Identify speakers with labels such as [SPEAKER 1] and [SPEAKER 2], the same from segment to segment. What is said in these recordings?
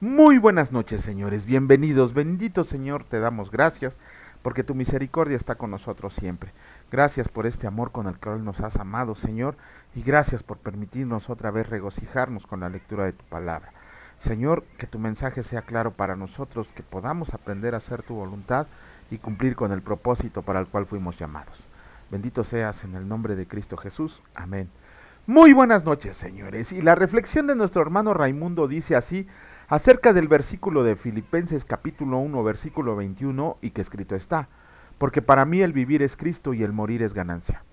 [SPEAKER 1] Muy buenas noches, señores, bienvenidos, bendito Señor, te damos gracias porque tu misericordia está con nosotros siempre. Gracias por este amor con el cual nos has amado, Señor, y gracias por permitirnos otra vez regocijarnos con la lectura de tu palabra. Señor, que tu mensaje sea claro para nosotros, que podamos aprender a hacer tu voluntad y cumplir con el propósito para el cual fuimos llamados. Bendito seas en el nombre de Cristo Jesús. Amén. Muy buenas noches, señores. Y la reflexión de nuestro hermano Raimundo dice así, acerca del versículo de Filipenses capítulo 1, versículo 21, y que escrito está, porque para mí el vivir es Cristo y el morir es ganancia.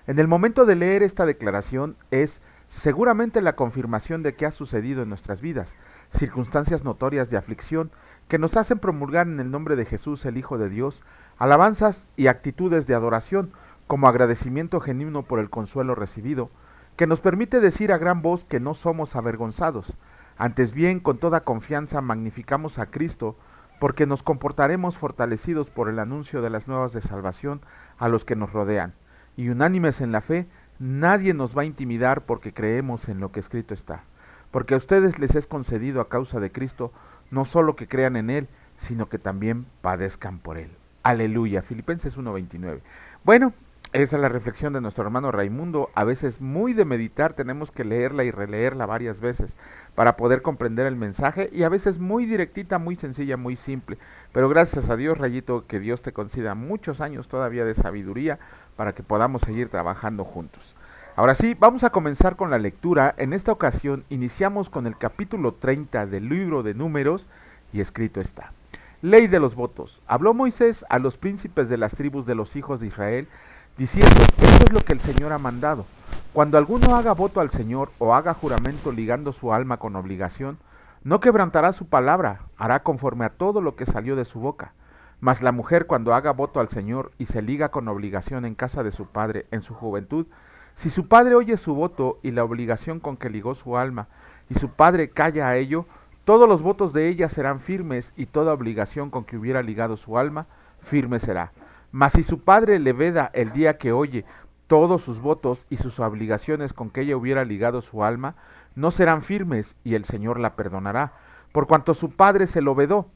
[SPEAKER 1] En el momento de leer esta declaración es seguramente la confirmación de que ha sucedido en nuestras vidas, circunstancias notorias de aflicción que nos hacen promulgar en el nombre de Jesús, el Hijo de Dios, alabanzas y actitudes de adoración como agradecimiento genuino por el consuelo recibido, que nos permite decir a gran voz que no somos avergonzados. Antes bien, con toda confianza magnificamos a Cristo, porque nos comportaremos fortalecidos por el anuncio de las nuevas de salvación a los que nos rodean. Y unánimes en la fe, nadie nos va a intimidar porque creemos en lo que escrito está. Porque a ustedes les es concedido a causa de Cristo, no solo que crean en Él, sino que también padezcan por Él. Aleluya. Filipenses 1:29. Bueno, esa es la reflexión de nuestro hermano Raimundo. A veces muy de meditar, tenemos que leerla y releerla varias veces para poder comprender el mensaje, y a veces muy directita, muy sencilla, muy simple. Pero gracias a Dios, Rayito, que Dios te conceda muchos años todavía de sabiduría para que podamos seguir trabajando juntos. Ahora sí, vamos a comenzar con la lectura. En esta ocasión iniciamos con el capítulo 30 del libro de Números, y escrito está. Ley de los votos. Habló Moisés a los príncipes de las tribus de los hijos de Israel, diciendo, esto es lo que el Señor ha mandado. Cuando alguno haga voto al Señor o haga juramento ligando su alma con obligación, no quebrantará su palabra, hará conforme a todo lo que salió de su boca. Mas la mujer cuando haga voto al Señor y se liga con obligación en casa de su padre en su juventud, si su padre oye su voto y la obligación con que ligó su alma, y su padre calla a ello, todos los votos de ella serán firmes, y toda obligación con que hubiera ligado su alma, firme será. Mas si su padre le veda el día que oye todos sus votos y sus obligaciones con que ella hubiera ligado su alma, no serán firmes, y el Señor la perdonará, por cuanto su padre se lo vedó.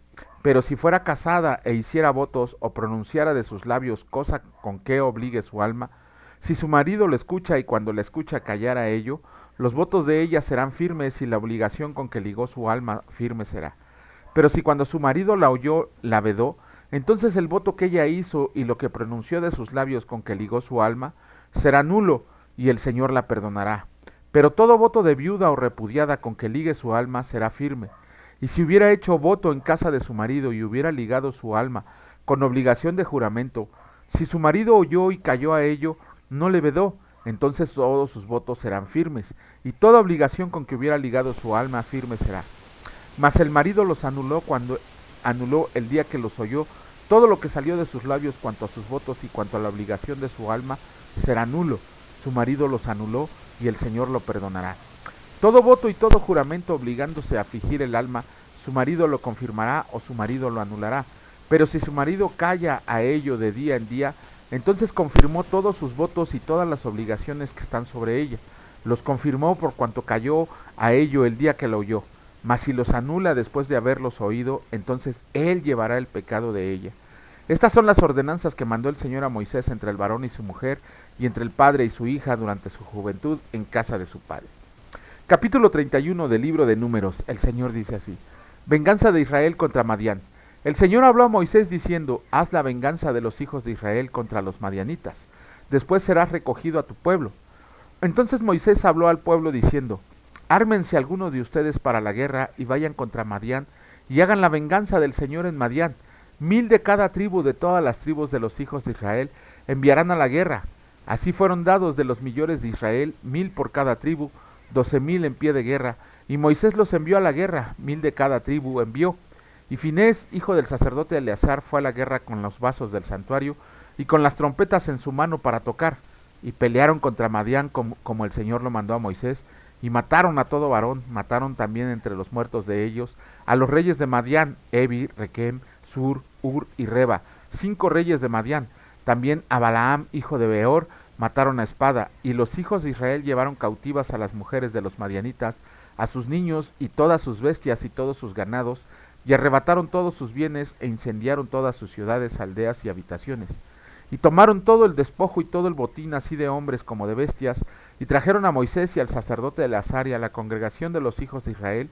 [SPEAKER 1] Pero si fuera casada e hiciera votos o pronunciara de sus labios cosa con que obligue su alma, si su marido lo escucha y cuando le escucha callar a ello, los votos de ella serán firmes y la obligación con que ligó su alma firme será. Pero si cuando su marido la oyó, la vedó, entonces el voto que ella hizo y lo que pronunció de sus labios con que ligó su alma será nulo, y el Señor la perdonará. Pero todo voto de viuda o repudiada con que ligue su alma será firme. Y si hubiera hecho voto en casa de su marido y hubiera ligado su alma con obligación de juramento, si su marido oyó y cayó a ello, no le vedó, entonces todos sus votos serán firmes, y toda obligación con que hubiera ligado su alma firme será. Mas el marido los anuló cuando anuló el día que los oyó, todo lo que salió de sus labios cuanto a sus votos y cuanto a la obligación de su alma será nulo. Su marido los anuló y el Señor lo perdonará. Todo voto y todo juramento obligándose a afligir el alma, su marido lo confirmará o su marido lo anulará. Pero si su marido calla a ello de día en día, entonces confirmó todos sus votos y todas las obligaciones que están sobre ella. Los confirmó por cuanto cayó a ello el día que lo oyó. Mas si los anula después de haberlos oído, entonces él llevará el pecado de ella. Estas son las ordenanzas que mandó el Señor a Moisés entre el varón y su mujer, y entre el padre y su hija durante su juventud en casa de su padre. Capítulo 31 del libro de Números. El Señor dice así: Venganza de Israel contra Madián. El Señor habló a Moisés diciendo, haz la venganza de los hijos de Israel contra los madianitas. Después serás recogido a tu pueblo. Entonces Moisés habló al pueblo diciendo, ármense algunos de ustedes para la guerra y vayan contra Madián y hagan la venganza del Señor en Madián. 1000 de cada tribu de todas las tribus de los hijos de Israel enviarán a la guerra. Así fueron dados de los millones de Israel, 1000 por cada tribu, 12,000 en pie de guerra. Y Moisés los envió a la guerra, 1000 de cada tribu envió. Y Finés, hijo del sacerdote Eleazar, fue a la guerra con los vasos del santuario y con las trompetas en su mano para tocar. Y pelearon contra Madián como el Señor lo mandó a Moisés, y mataron a todo varón, mataron también entre los muertos de ellos a los reyes de Madián, Evi, Requem, Sur, Ur y Reba, 5 reyes de Madián, también a Balaam, hijo de Beor, mataron a espada, y los hijos de Israel llevaron cautivas a las mujeres de los madianitas, a sus niños y todas sus bestias y todos sus ganados, y arrebataron todos sus bienes e incendiaron todas sus ciudades, aldeas y habitaciones. Y tomaron todo el despojo y todo el botín, así de hombres como de bestias, y trajeron a Moisés y al sacerdote Eleazar y a la congregación de los hijos de Israel,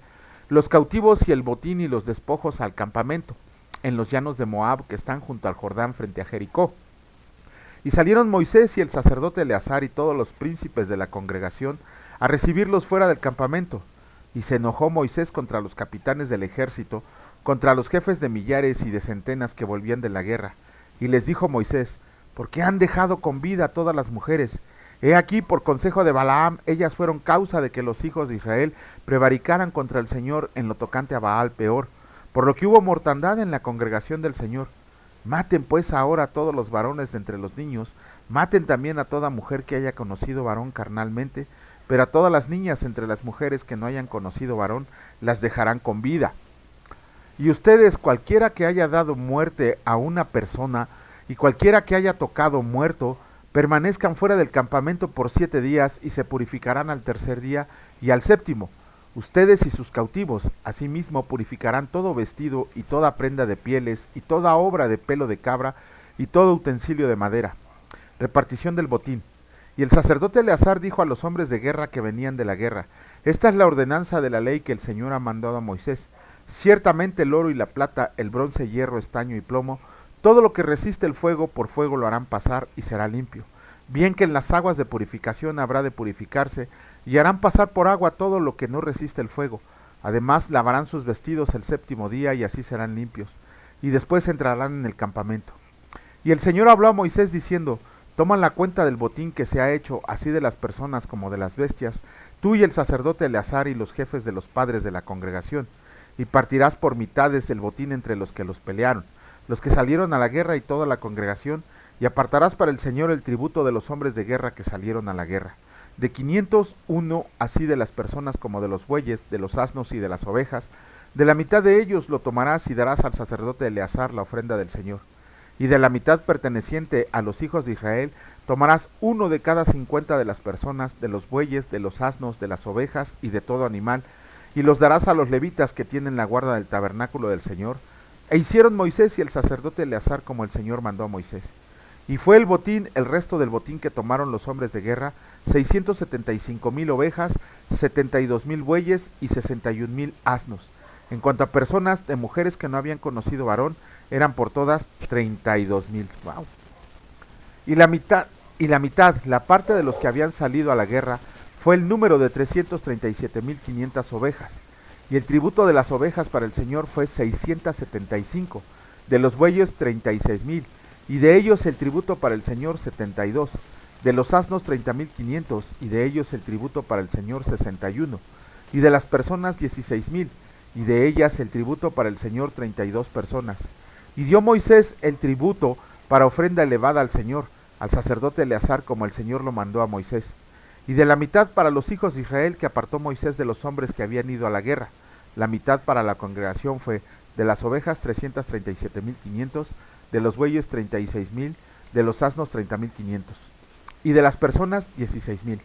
[SPEAKER 1] los cautivos y el botín y los despojos al campamento, en los llanos de Moab que están junto al Jordán frente a Jericó. Y salieron Moisés y el sacerdote Eleazar y todos los príncipes de la congregación a recibirlos fuera del campamento. Y se enojó Moisés contra los capitanes del ejército, contra los jefes de millares y de centenas que volvían de la guerra. Y les dijo Moisés: ¿por qué han dejado con vida a todas las mujeres? He aquí, por consejo de Balaam, ellas fueron causa de que los hijos de Israel prevaricaran contra el Señor en lo tocante a Baal peor, por lo que hubo mortandad en la congregación del Señor. Maten pues ahora a todos los varones de entre los niños, maten también a toda mujer que haya conocido varón carnalmente, pero a todas las niñas entre las mujeres que no hayan conocido varón, las dejarán con vida. Y ustedes, cualquiera que haya dado muerte a una persona, y cualquiera que haya tocado muerto, permanezcan fuera del campamento por 7 días, y se purificarán al tercer día y al séptimo. Ustedes y sus cautivos, asimismo, purificarán todo vestido y toda prenda de pieles y toda obra de pelo de cabra y todo utensilio de madera. Repartición del botín. Y el sacerdote Eleazar dijo a los hombres de guerra que venían de la guerra: esta es la ordenanza de la ley que el Señor ha mandado a Moisés. Ciertamente el oro y la plata, el bronce, hierro, estaño y plomo, todo lo que resiste el fuego, por fuego lo harán pasar y será limpio. Bien que en las aguas de purificación habrá de purificarse, y harán pasar por agua todo lo que no resiste el fuego. Además lavarán sus vestidos el séptimo día, y así serán limpios, y después entrarán en el campamento. Y el Señor habló a Moisés diciendo: toma la cuenta del botín que se ha hecho, así de las personas como de las bestias, tú y el sacerdote Eleazar y los jefes de los padres de la congregación, y partirás por mitades el botín entre los que los pelearon, los que salieron a la guerra y toda la congregación, y apartarás para el Señor el tributo de los hombres de guerra que salieron a la guerra. De 501, así de las personas como de los bueyes, de los asnos y de las ovejas, de la mitad de ellos lo tomarás y darás al sacerdote Eleazar la ofrenda del Señor. Y de la mitad perteneciente a los hijos de Israel, tomarás uno de cada 50 de las personas, de los bueyes, de los asnos, de las ovejas y de todo animal, y los darás a los levitas que tienen la guarda del tabernáculo del Señor. E hicieron Moisés y el sacerdote Eleazar como el Señor mandó a Moisés. Y fue el botín, el resto del botín que tomaron los hombres de guerra, 675,000 ovejas, 72,000 bueyes y 61,000 asnos. En cuanto a personas de mujeres que no habían conocido varón, eran por todas 32,000. Wow. Y la mitad, la parte de los que habían salido a la guerra, fue el número de 337,500 ovejas. Y el tributo de las ovejas para el Señor fue 675, de los bueyes 36,000, y de ellos el tributo para el Señor 72, de los asnos 30,500, y de ellos el tributo para el Señor 61, y de las personas 16,000, y de ellas el tributo para el Señor 32 personas. Y dio Moisés el tributo para ofrenda elevada al Señor, al sacerdote Eleazar, como el Señor lo mandó a Moisés. Y de la mitad para los hijos de Israel que apartó Moisés de los hombres que habían ido a la guerra. La mitad para la congregación fue: de las ovejas 337,500, de los bueyes 36,000, de los asnos 30,500, y de las personas 16,000.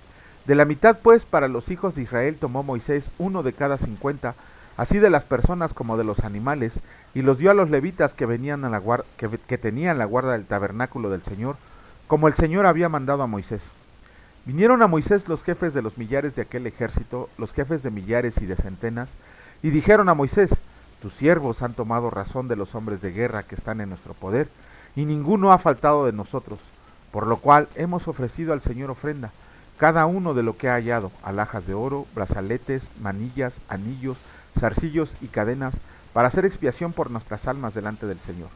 [SPEAKER 1] De la mitad pues para los hijos de Israel tomó Moisés uno de cada 50, así de las personas como de los animales, y los dio a los levitas que venían a la que tenían la guarda del tabernáculo del Señor, como el Señor había mandado a Moisés. Vinieron a Moisés los jefes de los millares de aquel ejército, los jefes de millares y de centenas, y dijeron a Moisés: tus siervos han tomado razón de los hombres de guerra que están en nuestro poder, y ninguno ha faltado de nosotros, por lo cual hemos ofrecido al Señor ofrenda, cada uno de lo que ha hallado: alhajas de oro, brazaletes, manillas, anillos, zarcillos y cadenas, para hacer expiación por nuestras almas delante del Señor.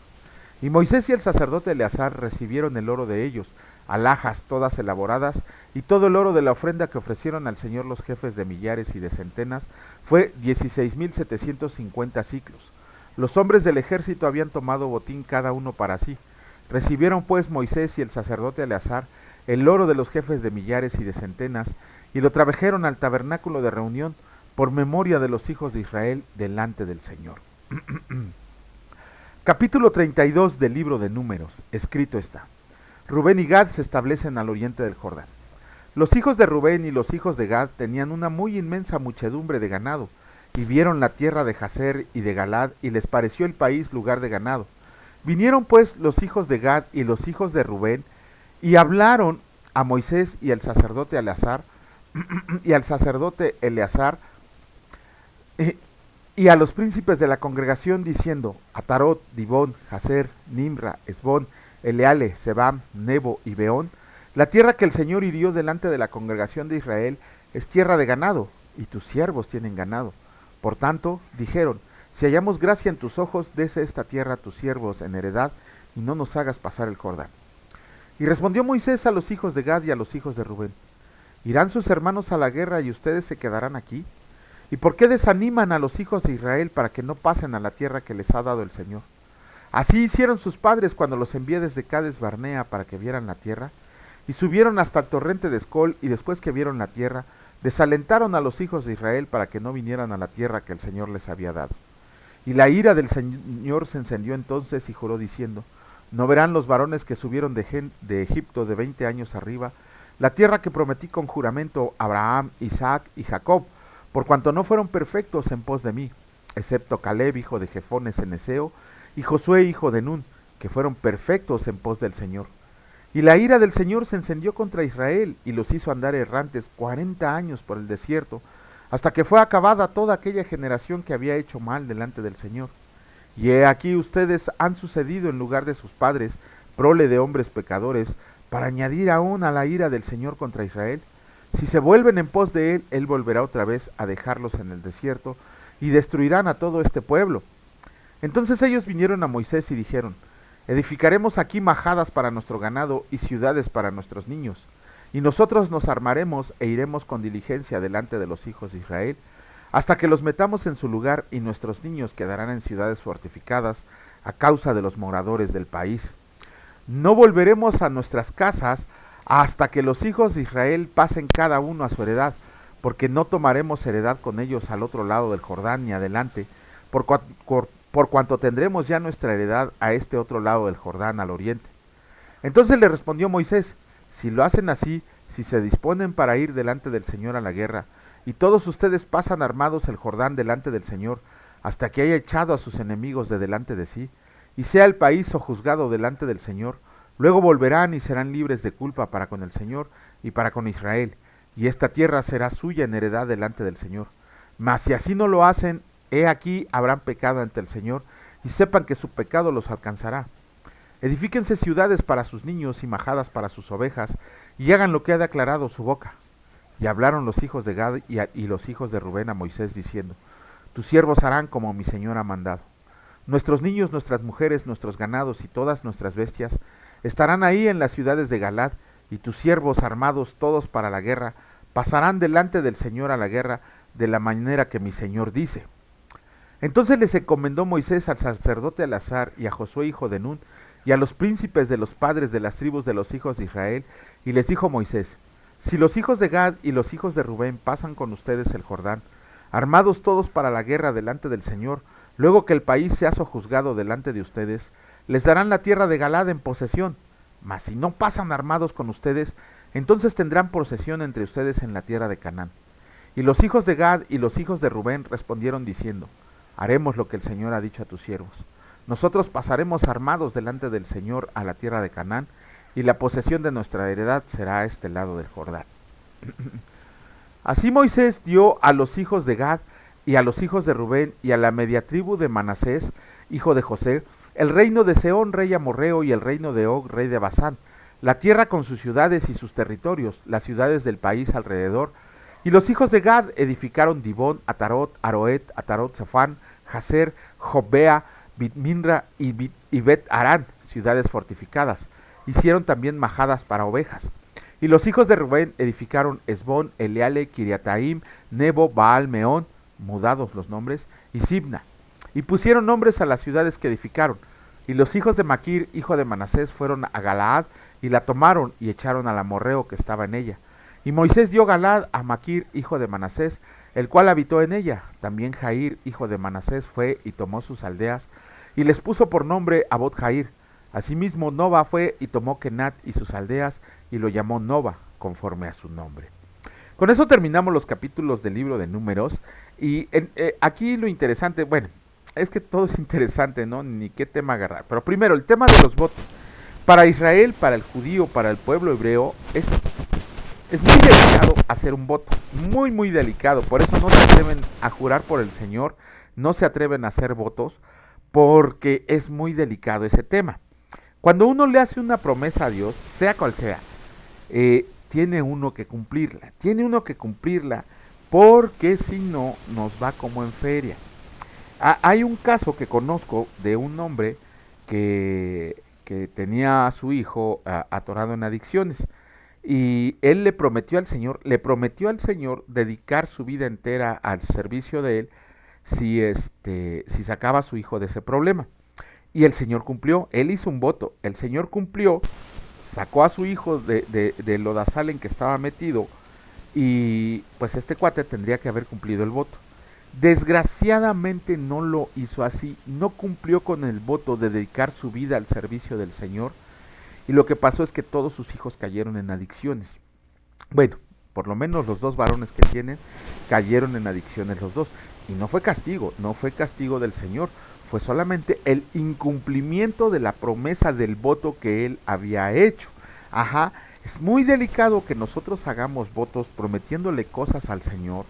[SPEAKER 1] Y Moisés y el sacerdote Eleazar recibieron el oro de ellos, alhajas todas elaboradas, y todo el oro de la ofrenda que ofrecieron al Señor los jefes de millares y de centenas fue 16,750 siclos. Los hombres del ejército habían tomado botín cada uno para sí. Recibieron pues Moisés y el sacerdote Eleazar el oro de los jefes de millares y de centenas, y lo trajeron al tabernáculo de reunión por memoria de los hijos de Israel delante del Señor. Capítulo 32 del libro de Números. Escrito está: Rubén y Gad se establecen al oriente del Jordán. Los hijos de Rubén y los hijos de Gad tenían una muy inmensa muchedumbre de ganado, y vieron la tierra de Jazer y de Galad, y les pareció el país lugar de ganado. Vinieron pues los hijos de Gad y los hijos de Rubén, y hablaron a Moisés y al sacerdote Eleazar, y a los príncipes de la congregación, diciendo: Atarot, Dibón, Jazer, Nimra, Esbón, Eleale, Sebam, Nebo y Beón, la tierra que el Señor hirió delante de la congregación de Israel es tierra de ganado, y tus siervos tienen ganado. Por tanto, dijeron: si hallamos gracia en tus ojos, dese esta tierra a tus siervos en heredad, y no nos hagas pasar el Jordán. Y respondió Moisés a los hijos de Gad y a los hijos de Rubén: ¿irán sus hermanos a la guerra y ustedes se quedarán aquí? ¿Y por qué desaniman a los hijos de Israel para que no pasen a la tierra que les ha dado el Señor? Así hicieron sus padres cuando los envié desde Cades Barnea para que vieran la tierra, y subieron hasta el torrente de Escol, y después que vieron la tierra, desalentaron a los hijos de Israel para que no vinieran a la tierra que el Señor les había dado. Y la ira del Señor se encendió entonces y juró diciendo: no verán los varones que subieron de Egipto de 20 años arriba la tierra que prometí con juramento a Abraham, Isaac y Jacob, por cuanto no fueron perfectos en pos de mí, excepto Caleb, hijo de Jefones Eneseo, y Josué, hijo de Nun, que fueron perfectos en pos del Señor. Y la ira del Señor se encendió contra Israel, y los hizo andar errantes 40 años por el desierto, hasta que fue acabada toda aquella generación que había hecho mal delante del Señor. Y he aquí ustedes han sucedido en lugar de sus padres, prole de hombres pecadores, para añadir aún a la ira del Señor contra Israel. Si se vuelven en pos de él, él volverá otra vez a dejarlos en el desierto, y destruirán a todo este pueblo. Entonces ellos vinieron a Moisés y dijeron: edificaremos aquí majadas para nuestro ganado y ciudades para nuestros niños, y nosotros nos armaremos e iremos con diligencia delante de los hijos de Israel, hasta que los metamos en su lugar, y nuestros niños quedarán en ciudades fortificadas a causa de los moradores del país. No volveremos a nuestras casas hasta que los hijos de Israel pasen cada uno a su heredad, porque no tomaremos heredad con ellos al otro lado del Jordán ni adelante, por cuanto tendremos ya nuestra heredad a este otro lado del Jordán, al oriente. Entonces le respondió Moisés: si lo hacen así, si se disponen para ir delante del Señor a la guerra, y todos ustedes pasan armados el Jordán delante del Señor, hasta que haya echado a sus enemigos de delante de sí, y sea el país sojuzgado delante del Señor, luego volverán y serán libres de culpa para con el Señor y para con Israel, y esta tierra será suya en heredad delante del Señor. Mas si así no lo hacen, he aquí habrán pecado ante el Señor, y sepan que su pecado los alcanzará. Edifíquense ciudades para sus niños y majadas para sus ovejas, y hagan lo que ha declarado su boca. Y hablaron los hijos de Gad y los hijos de Rubén a Moisés, diciendo: tus siervos harán como mi Señor ha mandado. Nuestros niños, nuestras mujeres, nuestros ganados y todas nuestras bestias estarán ahí en las ciudades de Galad, y tus siervos armados todos para la guerra pasarán delante del Señor a la guerra de la manera que mi Señor dice. Entonces les encomendó Moisés al sacerdote Eleazar y a Josué hijo de Nun y a los príncipes de los padres de las tribus de los hijos de Israel, y les dijo Moisés: si los hijos de Gad y los hijos de Rubén pasan con ustedes el Jordán, armados todos para la guerra delante del Señor, luego que el país sea sojuzgado delante de ustedes, les darán la tierra de Galad en posesión. Mas si no pasan armados con ustedes, entonces tendrán posesión entre ustedes en la tierra de Canaán. Y los hijos de Gad y los hijos de Rubén respondieron diciendo: haremos lo que el Señor ha dicho a tus siervos. Nosotros pasaremos armados delante del Señor a la tierra de Canaán, y la posesión de nuestra heredad será a este lado del Jordán. Así Moisés dio a los hijos de Gad y a los hijos de Rubén y a la media tribu de Manasés, hijo de José, el reino de Sehón, rey amorreo, y el reino de Og, rey de Basán, la tierra con sus ciudades y sus territorios, las ciudades del país alrededor. Y los hijos de Gad edificaron Dibón, Atarot, Aroet, Atarot, Zafán, Jazer, Jobbea, Bitminra y Bet Arán, ciudades fortificadas. Hicieron también majadas para ovejas. Y los hijos de Rubén edificaron Esbón, Eleale, Kiriataim, Nebo, Baal, Meón, mudados los nombres, y Sibna. Y pusieron nombres a las ciudades que edificaron. Y los hijos de Maquir, hijo de Manasés, fueron a Galaad, y la tomaron, y echaron al amorreo que estaba en ella. Y Moisés dio Galaad a Maquir, hijo de Manasés, el cual habitó en ella. También Jair, hijo de Manasés, fue y tomó sus aldeas, y les puso por nombre Abot Jair. Asimismo, Nova fue y tomó Kenat y sus aldeas y lo llamó Nova, conforme a su nombre. Con eso terminamos los capítulos del libro de Números. Y aquí lo interesante, bueno, es que todo es interesante, ¿no? Ni qué tema agarrar. Pero primero, el tema de los votos. Para Israel, para el judío, para el pueblo hebreo, es muy delicado hacer un voto. Muy, muy delicado. Por eso no se atreven a jurar por el Señor. No se atreven a hacer votos porque es muy delicado ese tema. Cuando uno le hace una promesa a Dios, sea cual sea, tiene uno que cumplirla. Tiene uno que cumplirla porque si no, nos va como en feria. Hay un caso que conozco de un hombre que tenía a su hijo atorado en adicciones. Y él le prometió al Señor dedicar su vida entera al servicio de él si sacaba a su hijo de ese problema. Y el Señor cumplió, él hizo un voto, el Señor cumplió, sacó a su hijo de lodazal en que estaba metido, y pues este cuate tendría que haber cumplido el voto. Desgraciadamente no lo hizo así, no cumplió con el voto de dedicar su vida al servicio del Señor, y lo que pasó es que todos sus hijos cayeron en adicciones. Bueno, por lo menos los dos varones que tienen cayeron en adicciones los dos. Y no fue castigo del Señor, fue solamente el incumplimiento de la promesa del voto que él había hecho. Ajá, es muy delicado que nosotros hagamos votos prometiéndole cosas al Señor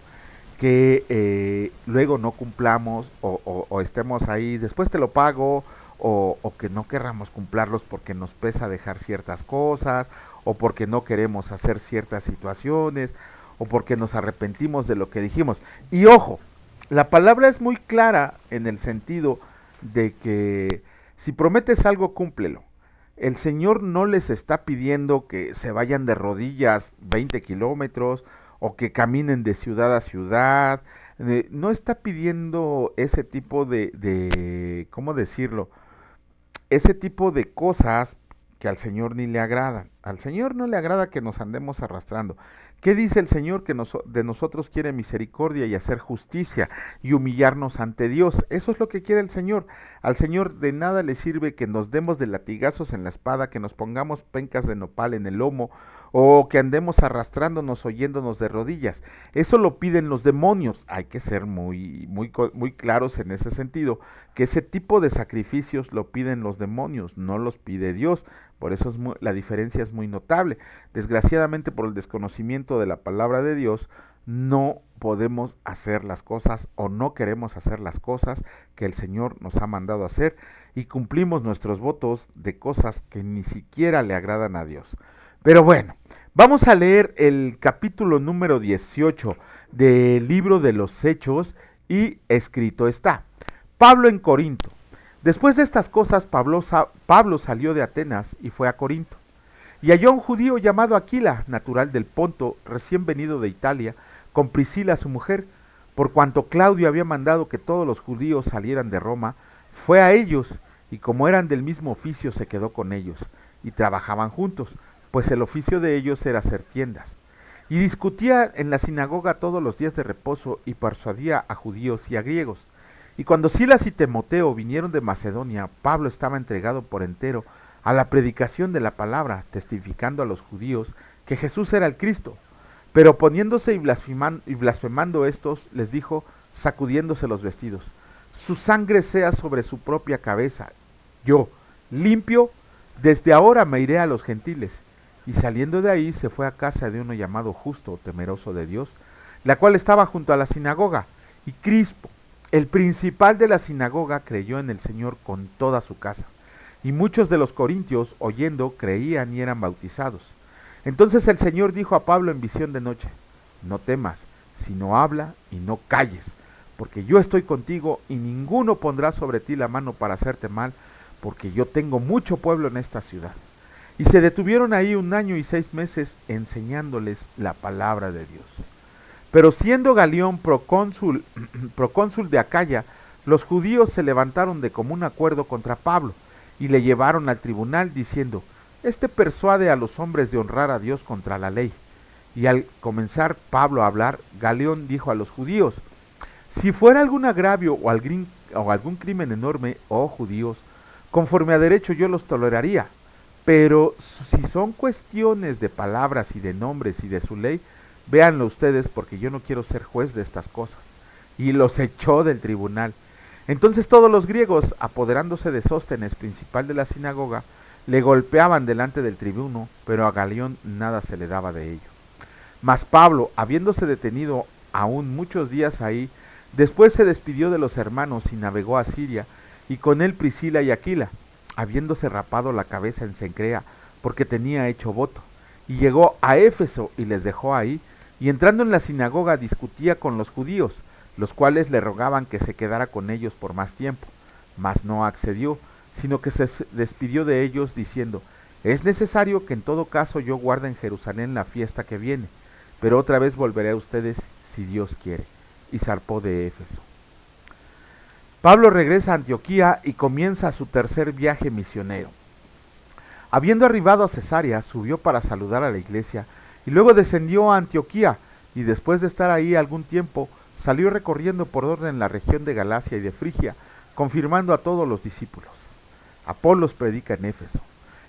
[SPEAKER 1] que luego no cumplamos o estemos ahí, después te lo pago, o que no querramos cumplirlos porque nos pesa dejar ciertas cosas, o porque no queremos hacer ciertas situaciones, o porque nos arrepentimos de lo que dijimos. Y ojo, la palabra es muy clara en el sentido de que si prometes algo, cúmplelo. El Señor no les está pidiendo que se vayan de rodillas 20 kilómetros o que caminen de ciudad a ciudad. No está pidiendo ese tipo ¿cómo decirlo? Ese tipo de cosas que al Señor ni le agradan. Al Señor no le agrada que nos andemos arrastrando. ¿Qué dice el Señor? Que de nosotros quiere misericordia y hacer justicia y humillarnos ante Dios. Eso es lo que quiere el Señor. Al Señor de nada le sirve que nos demos de latigazos en la espada, que nos pongamos pencas de nopal en el lomo, o que andemos arrastrándonos, oyéndonos de rodillas. Eso lo piden los demonios. Hay que ser muy claros en ese sentido, que ese tipo de sacrificios lo piden los demonios, no los pide Dios. Por eso la diferencia es muy notable. Desgraciadamente, por el desconocimiento de la palabra de Dios, no podemos hacer las cosas o no queremos hacer las cosas que el Señor nos ha mandado hacer, y cumplimos nuestros votos de cosas que ni siquiera le agradan a Dios. Pero bueno, vamos a leer el capítulo número 18 del libro de los Hechos, y escrito está: Pablo en Corinto. Después de estas cosas, Pablo salió de Atenas y fue a Corinto. Y halló a un judío llamado Aquila, natural del Ponto, recién venido de Italia, con Priscila su mujer. Por cuanto Claudio había mandado que todos los judíos salieran de Roma, fue a ellos, y como eran del mismo oficio, se quedó con ellos, y trabajaban juntos, pues el oficio de ellos era hacer tiendas. Y discutía en la sinagoga todos los días de reposo, y persuadía a judíos y a griegos. Y cuando Silas y Timoteo vinieron de Macedonia, Pablo estaba entregado por entero a la predicación de la palabra, testificando a los judíos que Jesús era el Cristo. Pero poniéndose y blasfemando estos, les dijo, sacudiéndose los vestidos: su sangre sea sobre su propia cabeza. Yo, limpio, desde ahora me iré a los gentiles. Y saliendo de ahí, se fue a casa de uno llamado Justo, temeroso de Dios, la cual estaba junto a la sinagoga. Y Crispo, el principal de la sinagoga, creyó en el Señor con toda su casa. Y muchos de los corintios, oyendo, creían y eran bautizados. Entonces el Señor dijo a Pablo en visión de noche: no temas, sino habla y no calles, porque yo estoy contigo, y ninguno pondrá sobre ti la mano para hacerte mal, porque yo tengo mucho pueblo en esta ciudad. Y se detuvieron ahí 1 año y 6 meses enseñándoles la palabra de Dios. Pero siendo Galión procónsul de Acaya, los judíos se levantaron de común acuerdo contra Pablo, y le llevaron al tribunal diciendo: este persuade a los hombres de honrar a Dios contra la ley. Y al comenzar Pablo a hablar, Galión dijo a los judíos: si fuera algún agravio o algún crimen enorme, oh judíos, Conforme a derecho yo los toleraría, pero si son cuestiones de palabras y de nombres y de su ley, véanlo ustedes porque yo no quiero ser juez de estas cosas. Y los echó del tribunal. Entonces todos los griegos, apoderándose de Sóstenes, principal de la sinagoga, le golpeaban delante del tribuno, pero a Galión nada se le daba de ello. Mas Pablo, habiéndose detenido aún muchos días ahí, después se despidió de los hermanos y navegó a Siria, y con él Priscila y Aquila, habiéndose rapado la cabeza en Cencrea, porque tenía hecho voto, y llegó a Éfeso y les dejó ahí, y entrando en la sinagoga discutía con los judíos, los cuales le rogaban que se quedara con ellos por más tiempo, mas no accedió, sino que se despidió de ellos diciendo, es necesario que en todo caso yo guarde en Jerusalén la fiesta que viene, pero otra vez volveré a ustedes si Dios quiere. Y zarpó de Éfeso. Pablo regresa a Antioquía y comienza su tercer viaje misionero. Habiendo arribado a Cesarea, subió para saludar a la iglesia y luego descendió a Antioquía y después de estar ahí algún tiempo, salió recorriendo por orden la región de Galacia y de Frigia, confirmando a todos los discípulos. Apolos predica en Éfeso.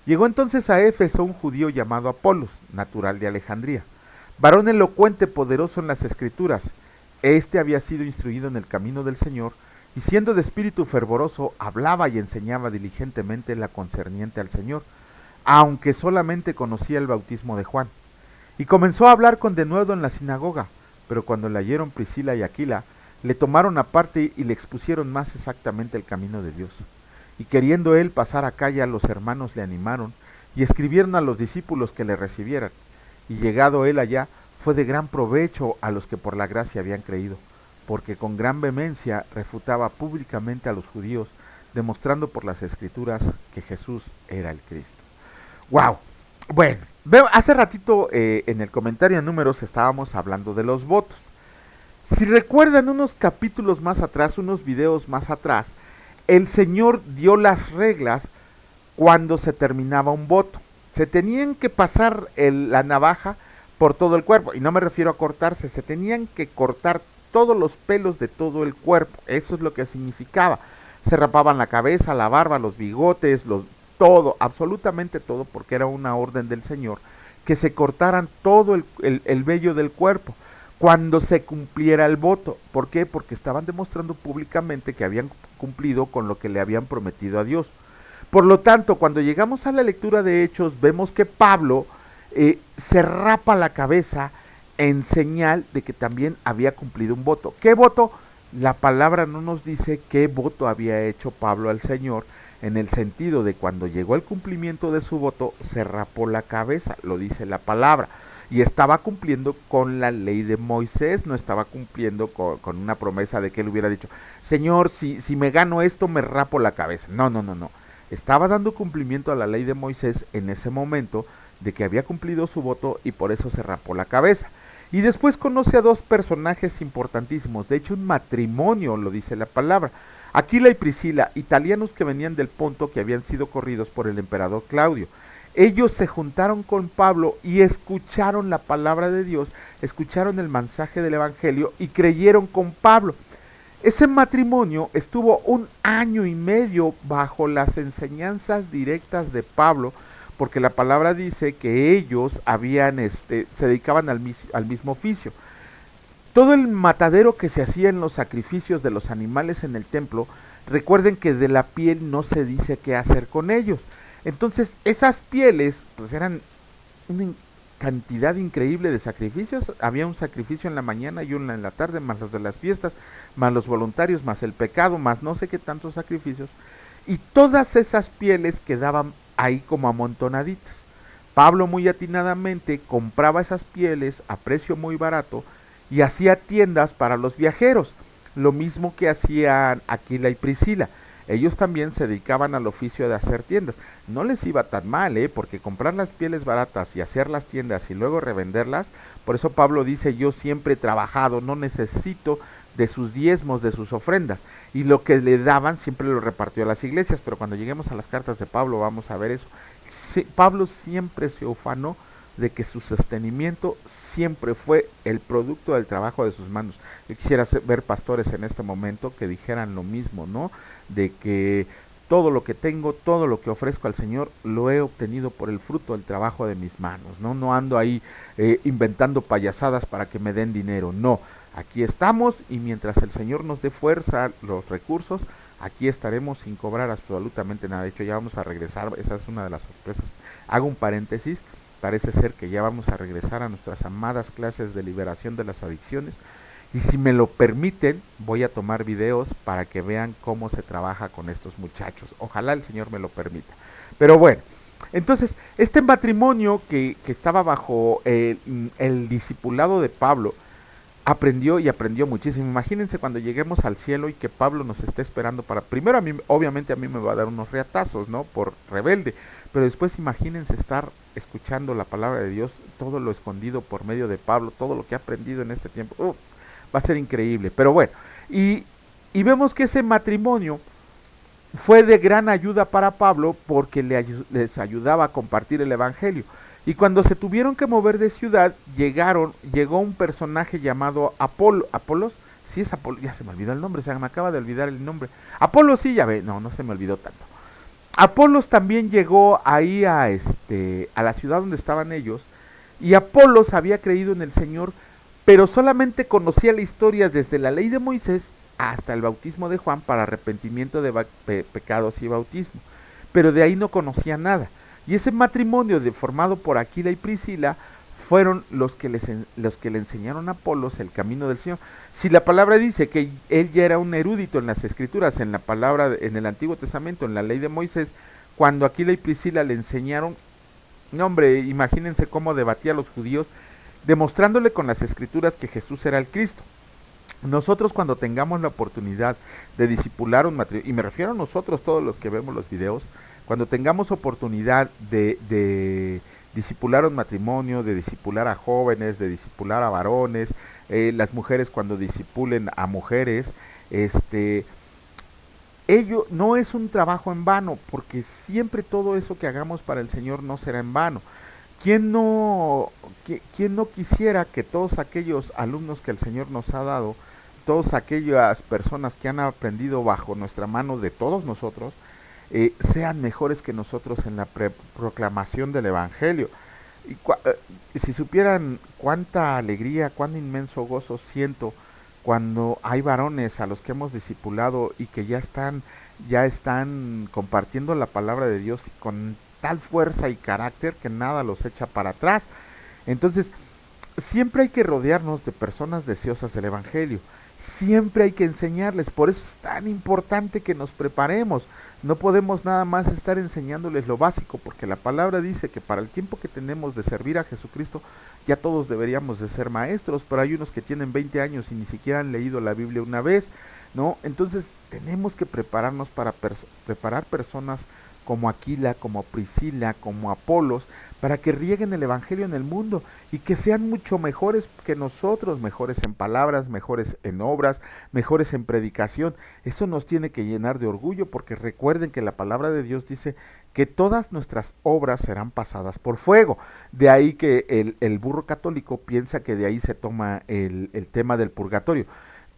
[SPEAKER 1] Llegó entonces a Éfeso un judío llamado Apolos, natural de Alejandría, varón elocuente, poderoso en las escrituras. Este había sido instruido en el camino del Señor, y siendo de espíritu fervoroso, hablaba y enseñaba diligentemente la concerniente al Señor, aunque solamente conocía el bautismo de Juan. Y comenzó a hablar con denuedo en la sinagoga, pero cuando le hallaron Priscila y Aquila, le tomaron aparte y le expusieron más exactamente el camino de Dios. Y queriendo él pasar a Acaya, los hermanos le animaron, y escribieron a los discípulos que le recibieran. Y llegado él allá, fue de gran provecho a los que por la gracia habían creído, porque con gran vehemencia refutaba públicamente a los judíos, demostrando por las escrituras que Jesús era el Cristo. ¡Wow! Bueno, hace ratito en el comentario en números estábamos hablando de los votos. Si recuerdan unos capítulos más atrás, unos videos más atrás, el Señor dio las reglas cuando se terminaba un voto. Se tenían que pasar la navaja por todo el cuerpo, y no me refiero a cortarse, se tenían que cortar todos los pelos de todo el cuerpo, eso es lo que significaba. Se rapaban la cabeza, la barba, los bigotes, todo, absolutamente todo, porque era una orden del Señor, que se cortaran todo el vello del cuerpo, cuando se cumpliera el voto. ¿Por qué? Porque estaban demostrando públicamente que habían cumplido con lo que le habían prometido a Dios. Por lo tanto, cuando llegamos a la lectura de Hechos, vemos que Pablo se rapa la cabeza en señal de que también había cumplido un voto. ¿Qué voto? La palabra no nos dice qué voto había hecho Pablo al Señor, en el sentido de cuando llegó el cumplimiento de su voto, se rapó la cabeza, lo dice la palabra, y estaba cumpliendo con la ley de Moisés, no estaba cumpliendo con una promesa de que él hubiera dicho, Señor, si me gano esto, me rapo la cabeza. No. Estaba dando cumplimiento a la ley de Moisés en ese momento, de que había cumplido su voto y por eso se rapó la cabeza. Y después conoce a dos personajes importantísimos, de hecho un matrimonio, lo dice la palabra, Aquila y Priscila, italianos que venían del Ponto, que habían sido corridos por el emperador Claudio. Ellos se juntaron con Pablo y escucharon la palabra de Dios, escucharon el mensaje del evangelio y creyeron con Pablo. Ese matrimonio estuvo 1 año y medio bajo las enseñanzas directas de Pablo, porque la palabra dice que ellos se dedicaban al mismo oficio. Todo el matadero que se hacía en los sacrificios de los animales en el templo, recuerden que de la piel no se dice qué hacer con ellos. Entonces esas pieles pues eran una cantidad increíble de sacrificios. Había un sacrificio en la mañana y uno en la tarde, más los de las fiestas, más los voluntarios, más el pecado, más no sé qué tantos sacrificios. Y todas esas pieles quedaban ahí como amontonaditas. Pablo muy atinadamente compraba esas pieles a precio muy barato y hacía tiendas para los viajeros, lo mismo que hacían Aquila y Priscila. Ellos también se dedicaban al oficio de hacer tiendas. No les iba tan mal, porque comprar las pieles baratas y hacer las tiendas y luego revenderlas, por eso Pablo dice, yo siempre he trabajado, no necesito de sus diezmos, de sus ofrendas, y lo que le daban siempre lo repartió a las iglesias. Pero cuando lleguemos a las cartas de Pablo vamos a ver eso. Pablo siempre se ufanó de que su sostenimiento siempre fue el producto del trabajo de sus manos. Yo quisiera ver pastores en este momento que dijeran lo mismo, ¿no? De que todo lo que tengo, todo lo que ofrezco al Señor, lo he obtenido por el fruto del trabajo de mis manos, ¿no? No ando ahí inventando payasadas para que me den dinero, no. Aquí estamos y mientras el Señor nos dé fuerza, los recursos, aquí estaremos sin cobrar absolutamente nada. De hecho, ya vamos a regresar, esa es una de las sorpresas. Hago un paréntesis, parece ser que ya vamos a regresar a nuestras amadas clases de liberación de las adicciones. Y si me lo permiten, voy a tomar videos para que vean cómo se trabaja con estos muchachos. Ojalá el Señor me lo permita. Pero bueno, entonces, este matrimonio que estaba bajo el discipulado de Pablo, aprendió y aprendió muchísimo. Imagínense cuando lleguemos al cielo y que Pablo nos esté esperando para... Primero, a mí, obviamente a mí me va a dar unos reatazos, ¿no? Por rebelde. Pero después imagínense estar escuchando la palabra de Dios, todo lo escondido por medio de Pablo, todo lo que ha aprendido en este tiempo. Va a ser increíble, pero bueno, y vemos que ese matrimonio fue de gran ayuda para Pablo porque les ayudaba a compartir el evangelio. Y cuando se tuvieron que mover de ciudad, llegó un personaje llamado Apolos, sí es Apolos, ya se me olvidó el nombre, se me acaba de olvidar el nombre. Apolos sí, ya ve, no se me olvidó tanto. Apolos también llegó ahí a la ciudad donde estaban ellos, y Apolos había creído en el Señor, pero solamente conocía la historia desde la ley de Moisés hasta el bautismo de Juan para arrepentimiento de pecados y bautismo, pero de ahí no conocía nada. Y ese matrimonio formado por Aquila y Priscila fueron los que le enseñaron a Apolos el camino del Señor. Si la palabra dice que él ya era un erudito en las escrituras, en la palabra, en el Antiguo Testamento, en la ley de Moisés, cuando Aquila y Priscila le enseñaron, no hombre, imagínense cómo debatía a los judíos, demostrándole con las escrituras que Jesús era el Cristo. Nosotros cuando tengamos la oportunidad de discipular un matrimonio, y me refiero a nosotros todos los que vemos los videos, cuando tengamos oportunidad de discipular un matrimonio, de discipular a jóvenes, de discipular a varones, las mujeres cuando discipulen a mujeres, ello no es un trabajo en vano, porque siempre todo eso que hagamos para el Señor no será en vano. ¿Quién no quisiera que todos aquellos alumnos que el Señor nos ha dado, todas aquellas personas que han aprendido bajo nuestra mano de todos nosotros, sean mejores que nosotros en la proclamación del Evangelio? Y si supieran cuánta alegría, cuán inmenso gozo siento cuando hay varones a los que hemos discipulado y que ya están compartiendo la palabra de Dios con tal fuerza y carácter que nada los echa para atrás. Entonces, siempre hay que rodearnos de personas deseosas del Evangelio. Siempre hay que enseñarles, por eso es tan importante que nos preparemos. No podemos nada más estar enseñándoles lo básico, porque la palabra dice que para el tiempo que tenemos de servir a Jesucristo, ya todos deberíamos de ser maestros, pero hay unos que tienen 20 años y ni siquiera han leído la Biblia una vez, ¿no? Entonces tenemos que prepararnos para preparar personas como Aquila, como Priscila, como Apolos, para que rieguen el Evangelio en el mundo y que sean mucho mejores que nosotros, mejores en palabras, mejores en obras, mejores en predicación. Eso nos tiene que llenar de orgullo, porque recuerden que la palabra de Dios dice que todas nuestras obras serán pasadas por fuego. De ahí que el burro católico piensa que de ahí se toma el tema del purgatorio,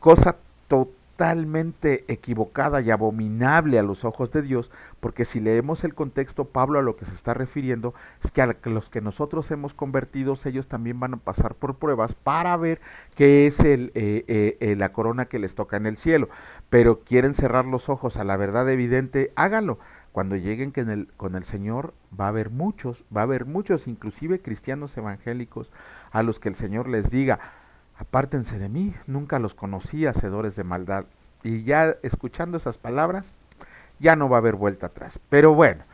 [SPEAKER 1] cosa totalmente equivocada y abominable a los ojos de Dios, porque si leemos el contexto, Pablo a lo que se está refiriendo es que a los que nosotros hemos convertido, ellos también van a pasar por pruebas para ver qué es la corona que les toca en el cielo. Pero quieren cerrar los ojos a la verdad evidente, háganlo. Cuando lleguen con el Señor va a haber muchos, inclusive cristianos evangélicos, a los que el Señor les diga: apártense de mí, nunca los conocí, hacedores de maldad. Y ya escuchando esas palabras, ya no va a haber vuelta atrás. Pero bueno,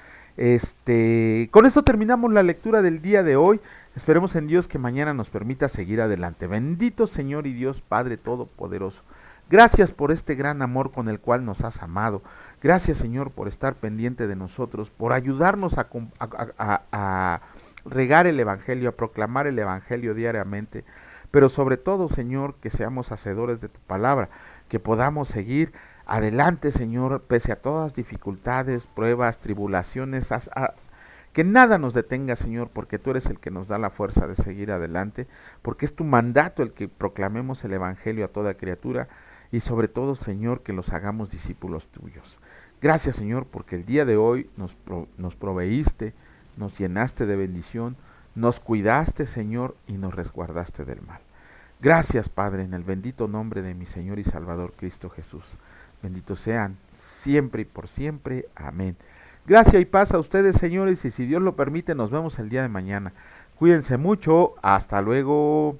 [SPEAKER 1] con esto terminamos la lectura del día de hoy. Esperemos en Dios que mañana nos permita seguir adelante. Bendito Señor y Dios Padre Todopoderoso. Gracias por este gran amor con el cual nos has amado. Gracias, Señor, por estar pendiente de nosotros, por ayudarnos a regar el Evangelio, a proclamar el Evangelio diariamente. Pero sobre todo, Señor, que seamos hacedores de tu palabra, que podamos seguir adelante, Señor, pese a todas dificultades, pruebas, tribulaciones, que nada nos detenga, Señor, porque tú eres el que nos da la fuerza de seguir adelante, porque es tu mandato el que proclamemos el Evangelio a toda criatura, y sobre todo, Señor, que los hagamos discípulos tuyos. Gracias, Señor, porque el día de hoy nos proveíste, nos llenaste de bendición, nos cuidaste, Señor, y nos resguardaste del mal. Gracias, Padre, en el bendito nombre de mi Señor y Salvador Cristo Jesús. Benditos sean siempre y por siempre. Amén. Gracias y paz a ustedes, señores, y si Dios lo permite, nos vemos el día de mañana. Cuídense mucho. Hasta luego.